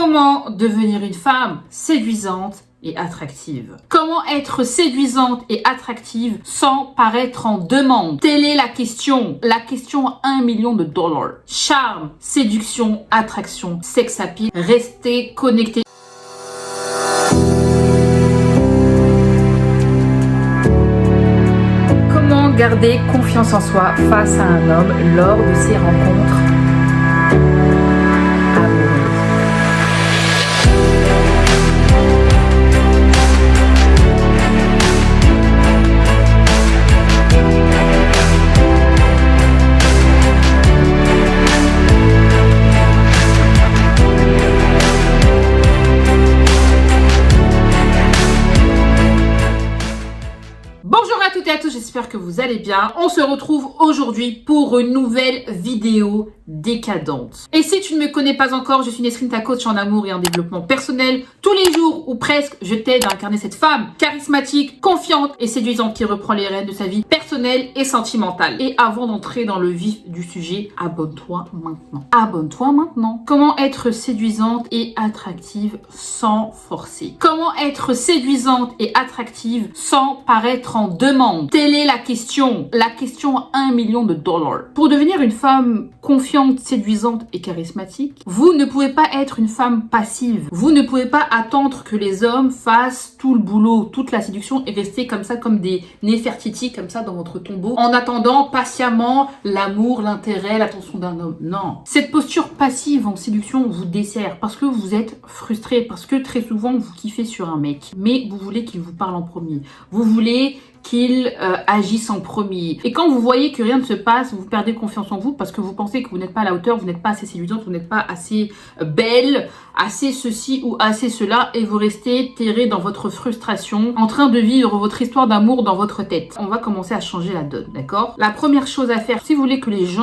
Comment devenir une femme séduisante et attractive? Comment être séduisante et attractive sans paraître en demande? Telle est la question à 1 million de dollars. Charme, séduction, attraction, sex appeal. Restez connectés. Comment garder confiance en soi face à un homme lors de ses rencontres amoureuses? Bonjour à toutes et à tous, j'espère que vous allez bien. On se retrouve aujourd'hui pour une nouvelle vidéo décadente. Et si tu ne me connais pas encore, je suis Nesrine, ta coach en amour et en développement personnel. Tous les jours ou presque, je t'aide à incarner cette femme charismatique, confiante et séduisante qui reprend les rênes de sa vie personnelle et sentimentale. Et avant d'entrer dans le vif du sujet, abonne-toi maintenant. Abonne-toi maintenant. Comment être séduisante et attractive sans forcer? Comment être séduisante et attractive sans paraître en demande? Telle est la question à 1 million de dollars. Pour devenir une femme confiante, séduisante et charismatique, vous ne pouvez pas être une femme passive. Vous ne pouvez pas attendre que les hommes fassent tout le boulot, toute la séduction et rester comme ça, comme des Néfertiti, comme ça dans votre tombeau, en attendant patiemment l'amour, l'intérêt, l'attention d'un homme. Non. Cette posture passive en séduction vous dessert parce que vous êtes frustré, parce que très souvent vous kiffez sur un mec, mais vous voulez qu'il vous parle en premier. Vous voulez qu'il agisse en premier. Et quand vous voyez que rien ne se passe, vous perdez confiance en vous parce que vous pensez que vous n'êtes pas à la hauteur, vous n'êtes pas assez séduisante, vous n'êtes pas assez belle, assez ceci ou assez cela, et vous restez terré dans votre frustration, en train de vivre votre histoire d'amour dans votre tête. On va commencer à changer la donne, d'accord? La première chose à faire, si vous voulez que les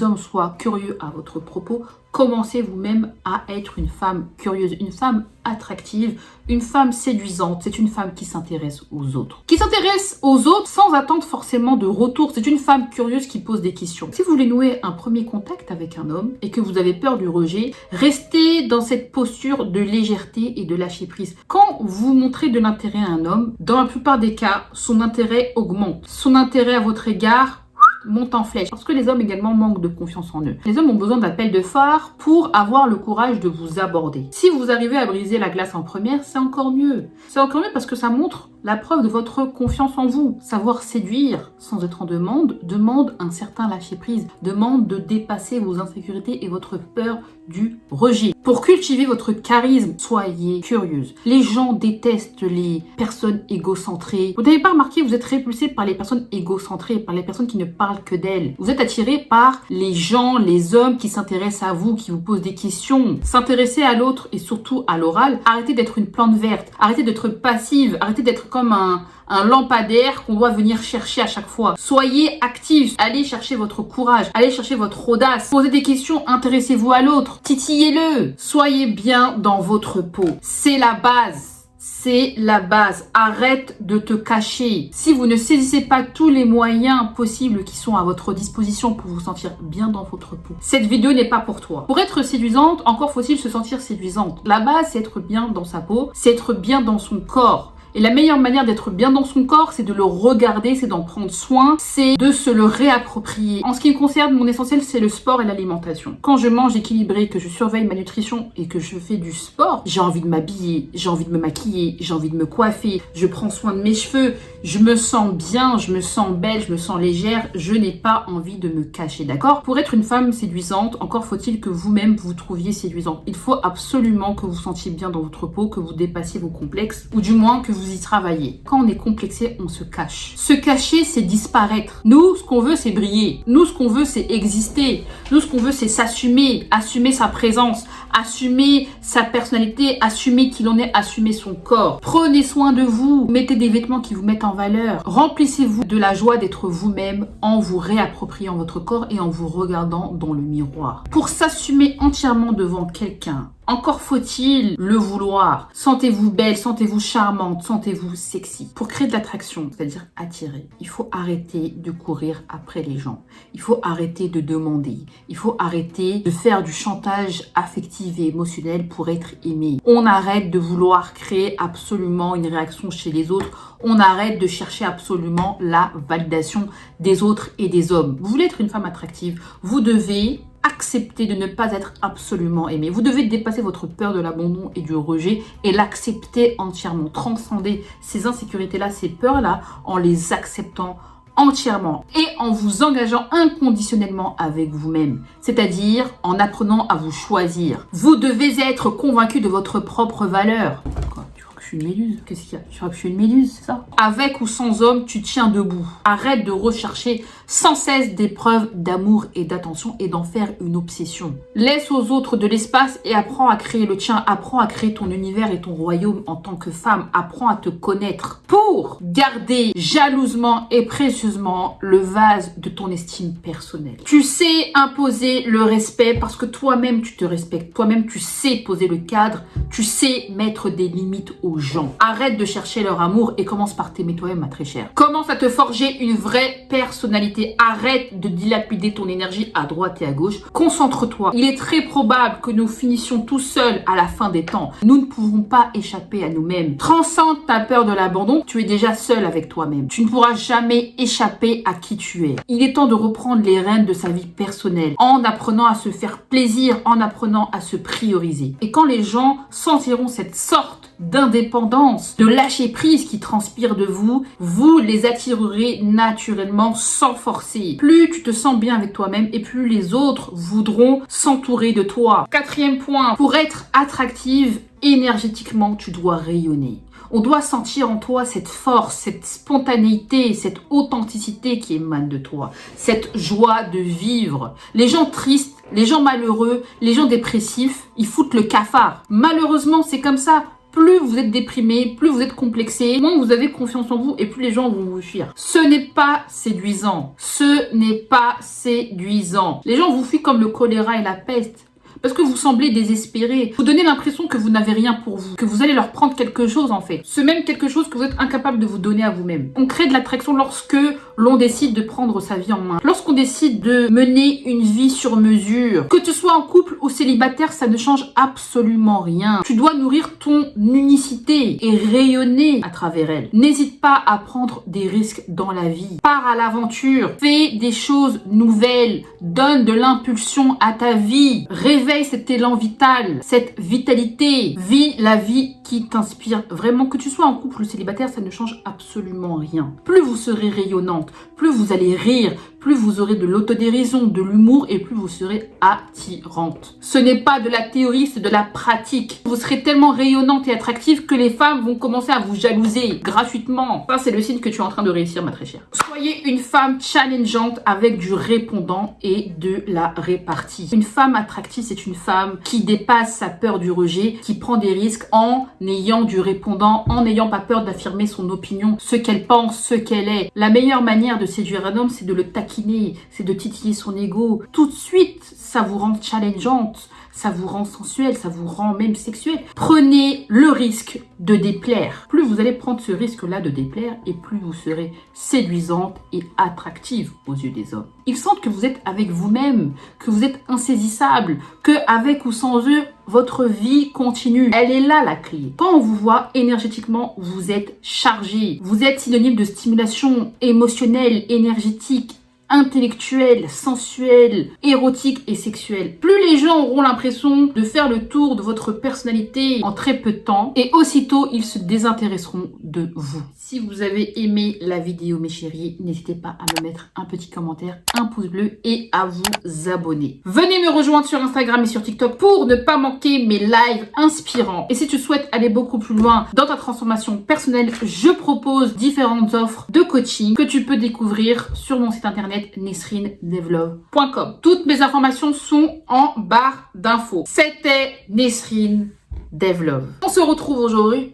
hommes soient curieux à votre propos, commencez vous-même à être une femme curieuse, une femme attractive, une femme séduisante. C'est une femme qui s'intéresse aux autres. Qui s'intéresse aux autres sans attendre forcément de retour. C'est une femme curieuse qui pose des questions. Si vous voulez nouer un premier contact avec un homme et que vous avez peur du rejet, restez dans cette posture de légèreté et de lâcher prise. Quand vous montrez de l'intérêt à un homme, dans la plupart des cas, son intérêt augmente. Son intérêt à votre égard monte en flèche. Parce que les hommes également manquent de confiance en eux. Les hommes ont besoin d'appels de phare pour avoir le courage de vous aborder. Si vous arrivez à briser la glace en première, c'est encore mieux. C'est encore mieux parce que ça montre la preuve de votre confiance en vous. Savoir séduire sans être en demande un certain lâcher-prise, demande de dépasser vos insécurités et votre peur du rejet. Pour cultiver votre charisme, soyez curieuse. Les gens détestent les personnes égocentrées. Vous n'avez pas remarqué, vous êtes répulsé par les personnes égocentrées, par les personnes qui ne parlent que d'elles. Vous êtes attiré par les gens, les hommes qui s'intéressent à vous, qui vous posent des questions. S'intéresser à l'autre et surtout à l'oral. Arrêtez d'être une plante verte. Arrêtez d'être passive. Arrêtez d'être comme un lampadaire qu'on doit venir chercher à chaque fois. Soyez actifs, allez chercher votre courage, allez chercher votre audace, posez des questions, intéressez-vous à l'autre, titillez-le, soyez bien dans votre peau. C'est la base. C'est la base. Arrête de te cacher. Si vous ne saisissez pas tous les moyens possibles qui sont à votre disposition pour vous sentir bien dans votre peau, cette vidéo n'est pas pour toi. Pour être séduisante, encore faut-il se sentir séduisante. La base, c'est être bien dans sa peau, c'est être bien dans son corps. Et la meilleure manière d'être bien dans son corps, c'est de le regarder, c'est d'en prendre soin, c'est de se le réapproprier. En ce qui me concerne, mon essentiel, c'est le sport et l'alimentation. Quand je mange équilibré, que je surveille ma nutrition et que je fais du sport, j'ai envie de m'habiller, j'ai envie de me maquiller, j'ai envie de me coiffer, je prends soin de mes cheveux, je me sens bien, je me sens belle, je me sens légère, je n'ai pas envie de me cacher, d'accord? Pour être une femme séduisante, encore faut-il que vous-même vous trouviez séduisante. Il faut absolument que vous sentiez bien dans votre peau, que vous dépassiez vos complexes, ou du moins que vous y travaillez. Quand on est complexé, on se cache. Se cacher, c'est disparaître. Nous, ce qu'on veut, c'est briller. Nous, ce qu'on veut, c'est exister. Nous, ce qu'on veut, c'est s'assumer, assumer sa présence, assumer sa personnalité, assumer qui l'on est, assumer son corps. Prenez soin de vous. Mettez des vêtements qui vous mettent en valeur. Remplissez-vous de la joie d'être vous-même en vous réappropriant votre corps et en vous regardant dans le miroir. Pour s'assumer entièrement devant quelqu'un, Encore faut-il le vouloir. Sentez-vous belle, sentez-vous charmante, sentez-vous sexy. Pour créer de l'attraction, c'est-à-dire attirer, il faut arrêter de courir après les gens. Il faut arrêter de demander. Il faut arrêter de faire du chantage affectif et émotionnel pour être aimé. On arrête de vouloir créer absolument une réaction chez les autres. On arrête de chercher absolument la validation des autres et des hommes. Vous voulez être une femme attractive, vous devez accepter de ne pas être absolument aimé. Vous devez dépasser votre peur de l'abandon et du rejet et l'accepter entièrement. Transcender ces insécurités-là, ces peurs-là, en les acceptant entièrement et en vous engageant inconditionnellement avec vous-même, c'est-à-dire en apprenant à vous choisir. Vous devez être convaincu de votre propre valeur. Quoi, tu crois que je suis une méduse? Qu'est-ce qu'il y a? Tu crois que je suis une méduse, c'est ça? Avec ou sans homme, tu tiens debout. Arrête de rechercher sans cesse des preuves d'amour et d'attention et d'en faire une obsession. Laisse aux autres de l'espace et apprends à créer le tien. Apprends à créer ton univers et ton royaume en tant que femme. Apprends à te connaître pour garder jalousement et précieusement le vase de ton estime personnelle. Tu sais imposer le respect parce que toi-même tu te respectes. Toi-même tu sais poser le cadre. Tu sais mettre des limites aux gens. Arrête de chercher leur amour et commence par t'aimer toi-même, ma très chère. Commence à te forger une vraie personnalité. Arrête de dilapider ton énergie à droite et à gauche. Concentre-toi. Il est très probable que nous finissions tout seuls à la fin des temps. Nous ne pouvons pas échapper à nous-mêmes. Transcende ta peur de l'abandon. Tu es déjà seul avec toi-même. Tu ne pourras jamais échapper à qui tu es. Il est temps de reprendre les rênes de sa vie personnelle en apprenant à se faire plaisir, en apprenant à se prioriser. Et quand les gens sentiront cette sorte d'indépendance, de lâcher prise qui transpire de vous, vous les attirerez naturellement sans forcer. Plus tu te sens bien avec toi-même et plus les autres voudront s'entourer de toi. Quatrième point, pour être attractive, énergétiquement, tu dois rayonner. On doit sentir en toi cette force, cette spontanéité, cette authenticité qui émane de toi, cette joie de vivre. Les gens tristes, les gens malheureux, les gens dépressifs, ils foutent le cafard. Malheureusement, c'est comme ça. Plus vous êtes déprimé, plus vous êtes complexé, moins vous avez confiance en vous et plus les gens vont vous fuir. Ce n'est pas séduisant. Ce n'est pas séduisant. Les gens vous fuient comme le choléra et la peste. Parce que vous semblez désespéré. Vous donnez l'impression que vous n'avez rien pour vous. Que vous allez leur prendre quelque chose en fait. Ce même quelque chose que vous êtes incapable de vous donner à vous-même. On crée de l'attraction lorsque l'on décide de prendre sa vie en main. Lorsqu'on décide de mener une vie sur mesure. Que tu sois en couple ou célibataire, ça ne change absolument rien. Tu dois nourrir ton unicité et rayonner à travers elle. N'hésite pas à prendre des risques dans la vie. Pars à l'aventure. Fais des choses nouvelles. Donne de l'impulsion à ta vie. Réveille cet élan vital, cette vitalité. Vis la vie qui t'inspire. Vraiment, que tu sois en couple ou célibataire, ça ne change absolument rien. Plus vous serez rayonnante, plus vous allez rire, plus vous aurez de l'autodérision, de l'humour et plus vous serez attirante. Ce n'est pas de la théorie, c'est de la pratique. Vous serez tellement rayonnante et attractive que les femmes vont commencer à vous jalouser gratuitement. Ça, c'est le signe que tu es en train de réussir, ma très chère. Soyez une femme challengeante avec du répondant et de la répartie. Une femme attractive, c'est une femme qui dépasse sa peur du rejet, qui prend des risques en ayant du répondant, en n'ayant pas peur d'affirmer son opinion, ce qu'elle pense, ce qu'elle est. La meilleure manière de séduire un homme, c'est de le taquiner, c'est de titiller son ego. Tout de suite, ça vous rend challengeante, ça vous rend sensuelle, ça vous rend même sexuelle. Prenez le risque de déplaire. Plus vous allez prendre ce risque-là de déplaire et plus vous serez séduisante et attractive aux yeux des hommes. Ils sentent que vous êtes avec vous-même, que vous êtes insaisissable, que avec ou sans eux, votre vie continue. Elle est là la clé. Quand on vous voit énergétiquement, vous êtes chargé. Vous êtes synonyme de stimulation émotionnelle, énergétique, intellectuelle, sensuelle, érotique et sexuelle. Plus les gens auront l'impression de faire le tour de votre personnalité en très peu de temps et aussitôt ils se désintéresseront de vous. Si vous avez aimé la vidéo mes chéris, n'hésitez pas à me mettre un petit commentaire, un pouce bleu et à vous abonner. Venez me rejoindre sur Instagram et sur TikTok pour ne pas manquer mes lives inspirants. Et si tu souhaites aller beaucoup plus loin dans ta transformation personnelle, je propose différentes offres de coaching que tu peux découvrir sur mon site internet nesrinedevlove.com. Toutes mes informations sont en barre d'infos. C'était Nesrine Devlove. On se retrouve aujourd'hui.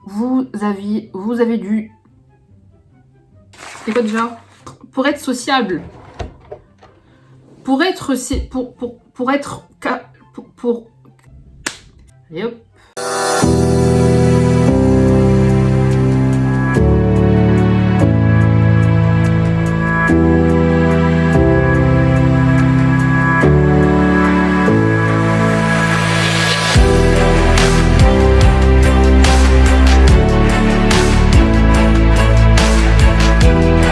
Vous avez dû... C'était quoi déjà? Pour être sociable. pour être... Allez hop.